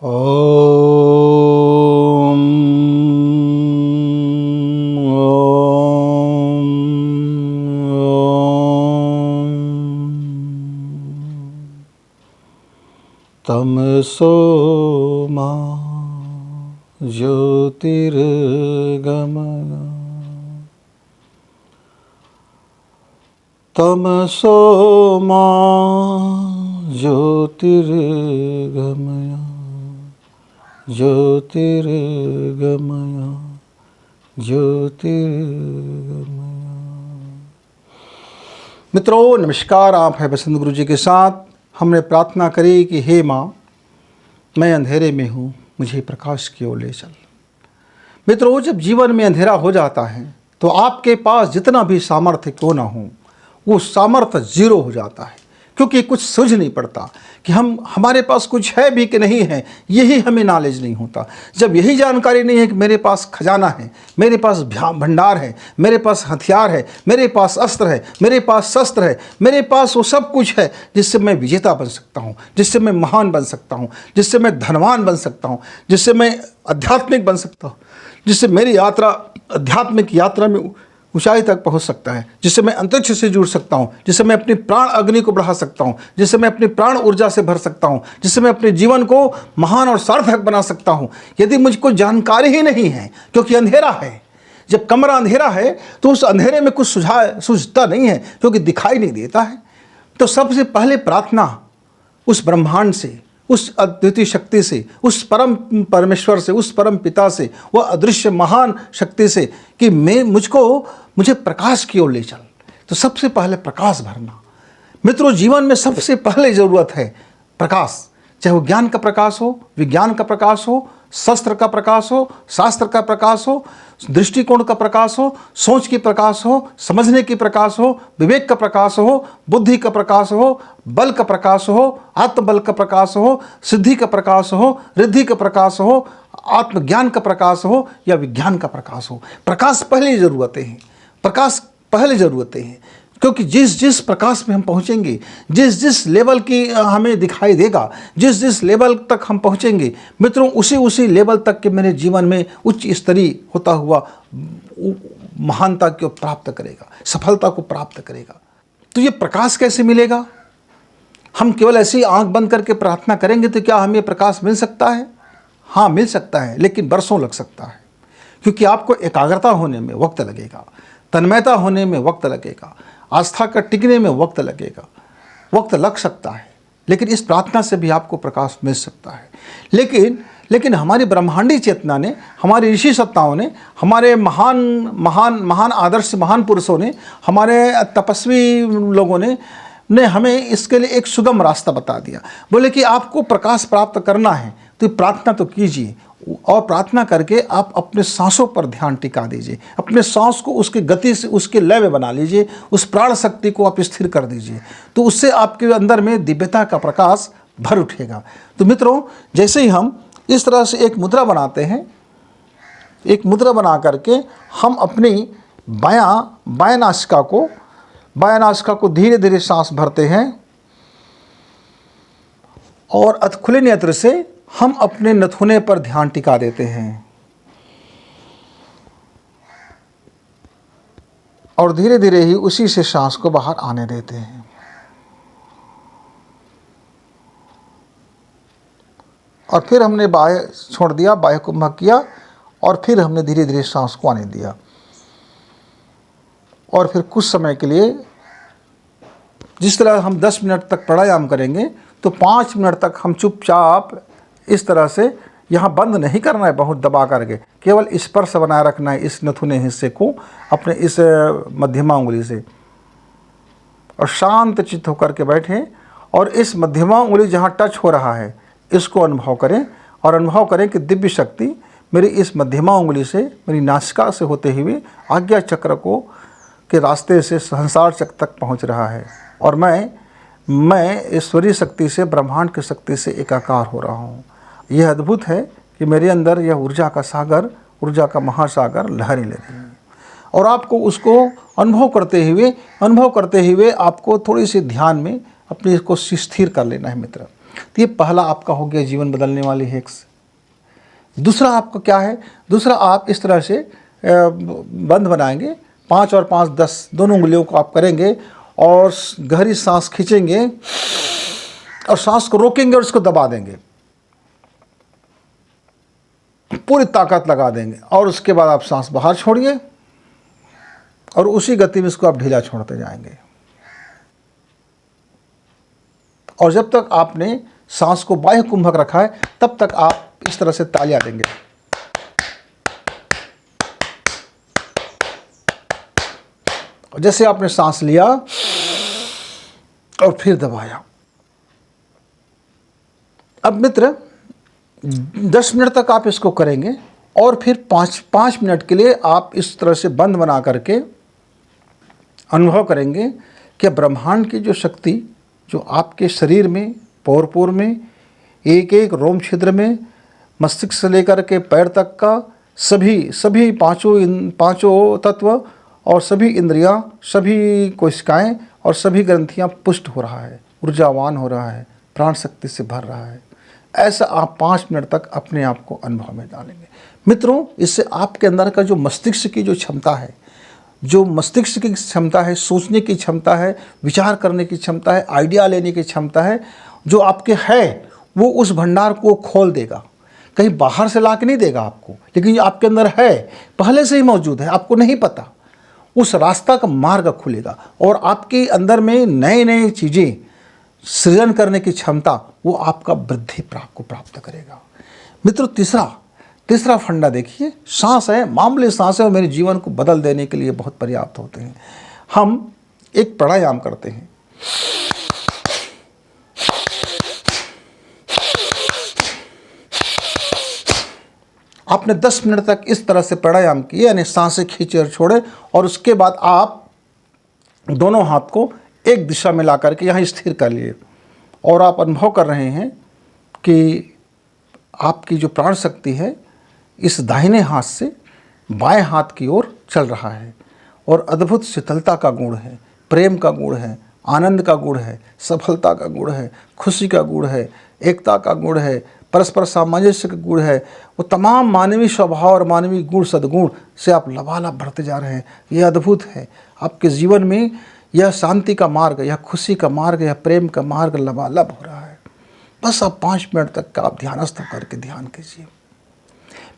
ओम ओम ओम तमसो मा ज्योतिर्गमय तमसो मा ज्योतिर्गमय ज्योतिर्गमय ज्योतिर्गमय। मित्रों नमस्कार, आप हैं बसंत गुरु जी के साथ। हमने प्रार्थना करी कि हे माँ, मैं अंधेरे में हूँ, मुझे प्रकाश की ओर ले चल। मित्रों, जब जीवन में अंधेरा हो जाता है तो आपके पास जितना भी सामर्थ्य क्यों ना हो, वो सामर्थ्य जीरो हो जाता है, क्योंकि कुछ सूझ नहीं पड़ता कि हमारे पास कुछ है भी कि नहीं है। यही हमें नॉलेज नहीं होता। जब यही जानकारी नहीं है कि मेरे पास खजाना है, मेरे पास भंडार है, मेरे पास हथियार है, मेरे पास अस्त्र है, मेरे पास शस्त्र है, मेरे पास वो सब कुछ है जिससे मैं विजेता बन सकता हूँ, जिससे मैं महान बन सकता हूँ, जिससे मैं धनवान बन सकता हूँ, जिससे मैं आध्यात्मिक बन सकता हूँ, जिससे मेरी यात्रा आध्यात्मिक यात्रा में ऊंचाई तक पहुंच सकता है, जिससे मैं अंतरिक्ष से जुड़ सकता हूं, जिससे मैं अपनी प्राण अग्नि को बढ़ा सकता हूं, जिससे मैं अपनी प्राण ऊर्जा से भर सकता हूं, जिससे मैं अपने जीवन को महान और सार्थक बना सकता हूं। यदि मुझको जानकारी ही नहीं है, क्योंकि अंधेरा है, जब कमरा अंधेरा है तो उस अंधेरे में कुछ सूझता नहीं है, क्योंकि दिखाई नहीं देता है। तो सबसे पहले प्रार्थना उस ब्रह्मांड से, उस अद्वितीय शक्ति से, उस परम परमेश्वर से, उस परम पिता से, वह अदृश्य महान शक्ति से कि मुझे प्रकाश की ओर ले चल। तो सबसे पहले प्रकाश भरना। मित्रों, जीवन में सबसे पहले ज़रूरत है प्रकाश। चाहे वो ज्ञान का प्रकाश हो, विज्ञान का प्रकाश हो, शस्त्र का प्रकाश हो, शास्त्र का प्रकाश हो, दृष्टिकोण का प्रकाश हो, सोच की प्रकाश हो, समझने की प्रकाश हो, विवेक का प्रकाश हो, बुद्धि का प्रकाश हो, बल का प्रकाश हो, आत्मबल का प्रकाश हो, सिद्धि का प्रकाश हो, रिद्धि का प्रकाश हो, आत्मज्ञान का प्रकाश हो या विज्ञान का प्रकाश हो। प्रकाश पहली ज़रूरतें हैं, प्रकाश पहले ज़रूरतें हैं, क्योंकि जिस जिस प्रकाश में हम पहुंचेंगे, जिस जिस लेवल की हमें दिखाई देगा, जिस जिस लेवल तक हम पहुंचेंगे, मित्रों उसी लेवल तक के मेरे जीवन में उच्च स्तरीय होता हुआ महानता को प्राप्त करेगा, सफलता को प्राप्त करेगा। तो ये प्रकाश कैसे मिलेगा? हम केवल ऐसे ही आंख बंद करके प्रार्थना करेंगे तो क्या हमें प्रकाश मिल सकता है? हाँ, मिल सकता है, लेकिन बरसों लग सकता है, क्योंकि आपको एकाग्रता होने में वक्त लगेगा, तन्मयता होने में वक्त लगेगा, आस्था का टिकने में वक्त लगेगा, वक्त लग सकता है। लेकिन इस प्रार्थना से भी आपको प्रकाश मिल सकता है। लेकिन हमारी ब्रह्मांडी चेतना ने, हमारी ऋषि सत्ताओं ने, हमारे महान आदर्श महान पुरुषों ने, हमारे तपस्वी लोगों ने हमें इसके लिए एक सुगम रास्ता बता दिया। बोले कि आपको प्रकाश प्राप्त करना है तो प्रार्थना तो कीजिए, और प्रार्थना करके आप अपने सांसों पर ध्यान टिका दीजिए, अपने सांस को उसकी गति से, उसके लय में बना लीजिए, उस प्राण शक्ति को आप स्थिर कर दीजिए, तो उससे आपके अंदर में दिव्यता का प्रकाश भर उठेगा। तो मित्रों, जैसे ही हम इस तरह से एक मुद्रा बनाते हैं, एक मुद्रा बना करके हम अपनी बायां नासिका को धीरे धीरे सांस भरते हैं, और खुले नेत्र से हम अपने नथुने पर ध्यान टिका देते हैं, और धीरे धीरे ही उसी से सांस को बाहर आने देते हैं। और फिर हमने बाह्य छोड़ दिया, बाह्य कुंभक किया, और फिर हमने धीरे धीरे सांस को आने दिया। और फिर कुछ समय के लिए, जिस तरह हम 10 मिनट तक प्राणायाम करेंगे, तो 5 मिनट तक हम चुपचाप इस तरह से, यहाँ बंद नहीं करना है बहुत दबा करके, केवल स्पर्श बनाए रखना है इस नथुने हिस्से को अपने इस मध्यमा उंगली से, और शांत चित्त होकर के बैठें, और इस मध्यमा उंगली जहाँ टच हो रहा है इसको अनुभव करें, और अनुभव करें कि दिव्य शक्ति मेरी इस मध्यमा उंगली से, मेरी नासिका से होते हुए आज्ञा चक्र के रास्ते से संसार चक्र तक पहुँच रहा है, और मैं ईश्वरीय शक्ति से, ब्रह्मांड की शक्ति से एकाकार हो रहा हूँ। यह अद्भुत है कि मेरे अंदर यह ऊर्जा का सागर, ऊर्जा का महासागर लहरें ले रही है। और आपको उसको अनुभव करते हुए आपको थोड़ी सी ध्यान में अपने इसको स्थिर कर लेना है मित्र। तो ये पहला आपका हो गया जीवन बदलने वाली हैक्स। दूसरा आपका क्या है? दूसरा आप इस तरह से बंद बनाएंगे, 5 और 5 10 दोनों उंगलियों को आप करेंगे और गहरी सांस खींचेंगे और सांस को रोकेंगे और इसको दबा देंगे, पूरी ताकत लगा देंगे और उसके बाद आप सांस बाहर छोड़िए और उसी गति में इसको आप ढीला छोड़ते जाएंगे। और जब तक आपने सांस को बाह्य कुंभक रखा है तब तक आप इस तरह से तालियां देंगे। जैसे आपने सांस लिया और फिर दबाया। अब मित्र 10 मिनट तक आप इसको करेंगे और फिर 5 मिनट के लिए आप इस तरह से बंद बना करके अनुभव करेंगे कि ब्रह्मांड की जो शक्ति जो आपके शरीर में, पोर पोर में, एक एक रोम छिद्र में, मस्तिष्क से लेकर के पैर तक का सभी पांचों तत्व और सभी इंद्रियां, सभी कोशिकाएं और सभी ग्रंथियां पुष्ट हो रहा है, ऊर्जावान हो रहा है, प्राण शक्ति से भर रहा है। ऐसा आप 5 मिनट तक अपने आप को अनुभव में डालेंगे। मित्रों, इससे आपके अंदर का जो मस्तिष्क की जो क्षमता है, जो मस्तिष्क की क्षमता है, सोचने की क्षमता है, विचार करने की क्षमता है, आइडिया लेने की क्षमता है, जो आपके है वो उस भंडार को खोल देगा। कहीं बाहर से ला के नहीं देगा आपको, लेकिन जो आपके अंदर है पहले से ही मौजूद है, आपको नहीं पता, उस रास्ता का मार्ग खुलेगा और आपके अंदर में नए नए चीज़ें सृजन करने की क्षमता वो आपका वृद्धि को प्राप्त करेगा। मित्रों, तीसरा फंडा देखिए, सांस है, मामूली सांस है और मेरे जीवन को बदल देने के लिए बहुत पर्याप्त होते हैं। हम एक प्राणायाम करते हैं। आपने 10 मिनट तक इस तरह से प्राणायाम किए, यानी सांसें खींचे और छोड़े, और उसके बाद आप दोनों हाथ को एक दिशा में ला करके यहाँ स्थिर कर लिए और आप अनुभव कर रहे हैं कि आपकी जो प्राण शक्ति है इस दाहिने हाथ से बाएं हाथ की ओर चल रहा है और अद्भुत शीतलता का गुण है, प्रेम का गुण है, आनंद का गुण है, सफलता का गुण है, खुशी का गुण है, एकता का गुण है, परस्पर सामंजस्य का गुण है। वो तमाम मानवीय स्वभाव और मानवीय गुण सद्गुण से आप लबालब बढ़ते जा रहे हैं। ये अद्भुत है। आपके जीवन में यह शांति का मार्ग, यह खुशी का मार्ग, यह प्रेम का मार्ग लबालब हो रहा है। बस आप 5 मिनट तक का आप ध्यानस्थ करके ध्यान कीजिए।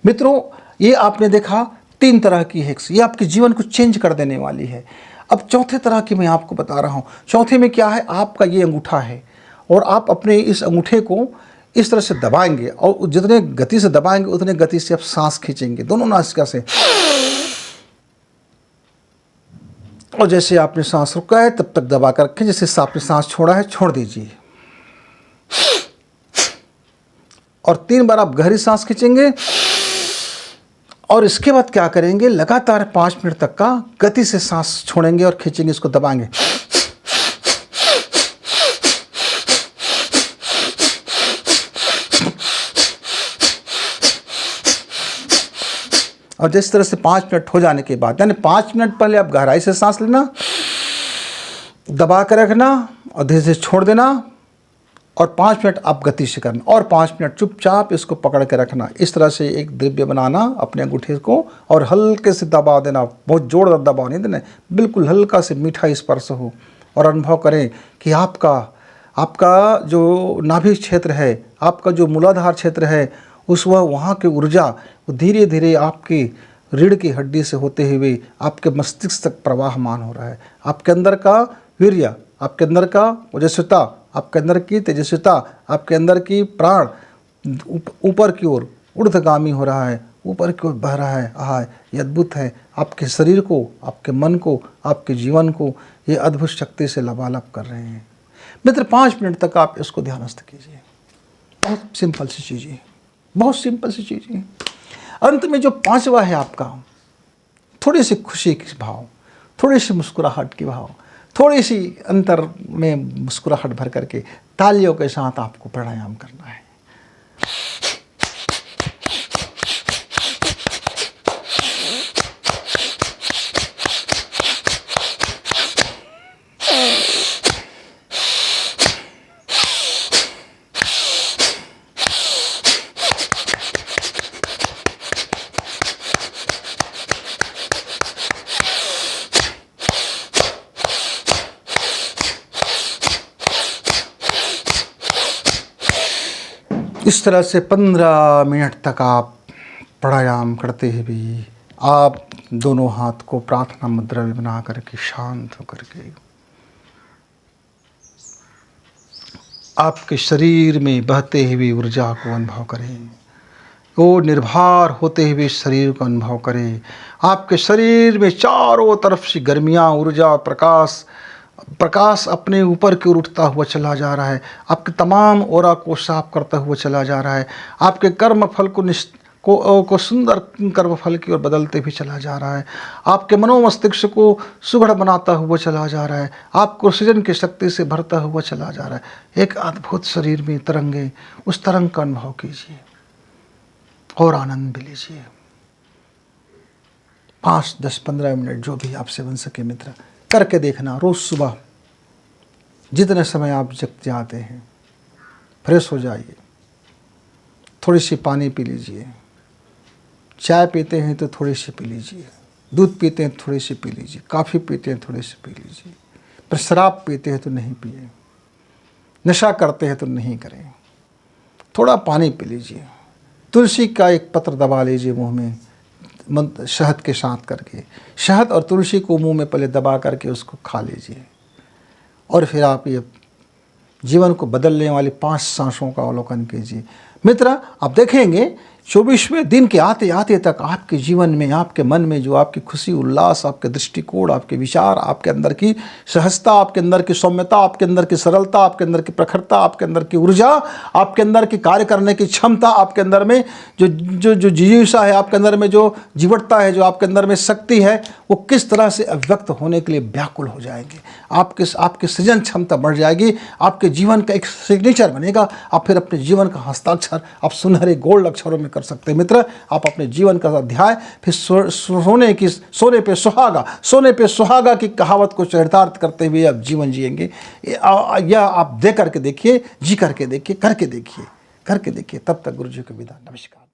मित्रों, ये आपने देखा 3 तरह की हैक्स, ये आपके जीवन को चेंज कर देने वाली है। अब चौथे तरह की मैं आपको बता रहा हूँ। चौथे में क्या है, आपका ये अंगूठा है और आप अपने इस अंगूठे को इस तरह से दबाएंगे और जितने गति से दबाएंगे उतने गति से आप सांस खींचेंगे दोनों नासिका से। और जैसे आपने सांस रोका है तब तक दबा कर रखें, जैसे आपने सांस छोड़ा है छोड़ दीजिए। और 3 बार आप गहरी सांस खींचेंगे और इसके बाद क्या करेंगे, लगातार 5 मिनट तक का गति से सांस छोड़ेंगे और खींचेंगे, इसको दबाएंगे। और जिस तरह से 5 मिनट हो जाने के बाद, यानी 5 मिनट पहले आप गहराई से सांस लेना, दबा कर रखना और धीरे से छोड़ देना और 5 मिनट आप गति से करना और 5 मिनट चुपचाप इसको पकड़ के रखना। इस तरह से एक द्रव्य बनाना अपने अंगूठे को और हल्के से दबा देना, बहुत जोरदार दबाव नहीं देना, बिल्कुल हल्का से मीठा स्पर्श हो और अनुभव करें कि आपका जो नाभि क्षेत्र है, आपका जो मूलाधार क्षेत्र है, उस वहाँ की ऊर्जा वो धीरे धीरे आपकी रीढ़ की हड्डी से होते हुए आपके मस्तिष्क तक प्रवाहमान हो रहा है। आपके अंदर का वीर्य, आपके अंदर का ओजस्विता, आपके अंदर की तेजस्विता, आपके अंदर की प्राण ऊपर की ओर ऊर्ध्वगामी हो रहा है, ऊपर की ओर बह रहा है। आह, ये अद्भुत है। आपके शरीर को, आपके मन को, आपके जीवन को ये अद्भुत शक्ति से लबालब कर रहे हैं। मित्र, 5 मिनट तक आप इसको ध्यानस्थ कीजिए। बहुत सिंपल सी चीज़ें, बहुत सिंपल सी चीज़ें। अंत में जो 5वां है आपका, थोड़ी सी खुशी की भाव, थोड़ी सी मुस्कुराहट की भाव, थोड़ी सी अंतर में मुस्कुराहट भर करके तालियों के साथ आपको प्राणायाम करना है। इस तरह से 15 मिनट तक आप प्राणायाम करते हुए आप दोनों हाथ को प्रार्थना मुद्रा में बना करके शांत होकर के आपके शरीर में बहते हुए ऊर्जा को अनुभव करें। वो निर्भर होते हुए शरीर को अनुभव करें। आपके शरीर में चारों तरफ से गर्मियाँ, ऊर्जा, प्रकाश अपने ऊपर की ओर उठता हुआ चला जा रहा है। आपके तमाम ओरा को साफ करता हुआ चला जा रहा है। आपके कर्म फल को सुंदर कर्म फल की ओर बदलते भी चला जा रहा है। आपके मनोमस्तिष्क को सुगढ़ बनाता हुआ चला जा रहा है। आपको सृजन की शक्ति से भरता हुआ चला जा रहा है। एक अद्भुत शरीर में तरंगे, उस तरंग का अनुभव कीजिए और आनंद भी लीजिए। 5, 10, 15 मिनट जो भी आपसे बन सके मित्र करके देखना। रोज़ सुबह जितने समय आप जग जाते हैं फ्रेश हो जाइए, थोड़ी सी पानी पी लीजिए, चाय पीते हैं तो थोड़ी सी पी लीजिए, दूध पीते हैं थोड़ी सी पी लीजिए, कॉफ़ी पीते हैं थोड़ी सी पी लीजिए, पर शराब पीते हैं तो नहीं पिए, नशा करते हैं तो नहीं करें। थोड़ा पानी पी लीजिए, तुलसी का एक पत्र दबा लीजिए मुंह में शहद के साथ करके, शहद और तुलसी को मुंह में पहले दबा करके उसको खा लीजिए और फिर आप ये जीवन को बदलने वाली 5 सांसों का अवलोकन कीजिए। मित्र आप देखेंगे 24वें दिन के आते आते तक आपके जीवन में, आपके मन में जो आपकी खुशी, उल्लास, आपके दृष्टिकोण, आपके विचार, आपके अंदर की सहजता, आपके अंदर की सौम्यता, आपके अंदर की सरलता, आपके अंदर की प्रखरता, आपके अंदर की ऊर्जा, आपके अंदर की कार्य करने की क्षमता, आपके अंदर में जो जिज्ञासा है, आपके अंदर में जो जीवटता है, जो आपके अंदर में शक्ति है, वो किस तरह से अव्यक्त होने के लिए व्याकुल हो जाएंगे। आपकी सृजन क्षमता बढ़ जाएगी। आपके जीवन का एक सिग्नेचर बनेगा। आप फिर अपने जीवन का हस्ताक्षर आप सुनहरे गोल्ड अक्षरों में कर सकते हैं। मित्र आप अपने जीवन का अध्याय फिर सोने पे सुहागा की कहावत को चरितार्थ करते हुए आप जीवन जिएंगे। यह आप दे करके देखिए, जी करके देखिए, करके देखिए। तब तक गुरु जी को विदा। नमस्कार।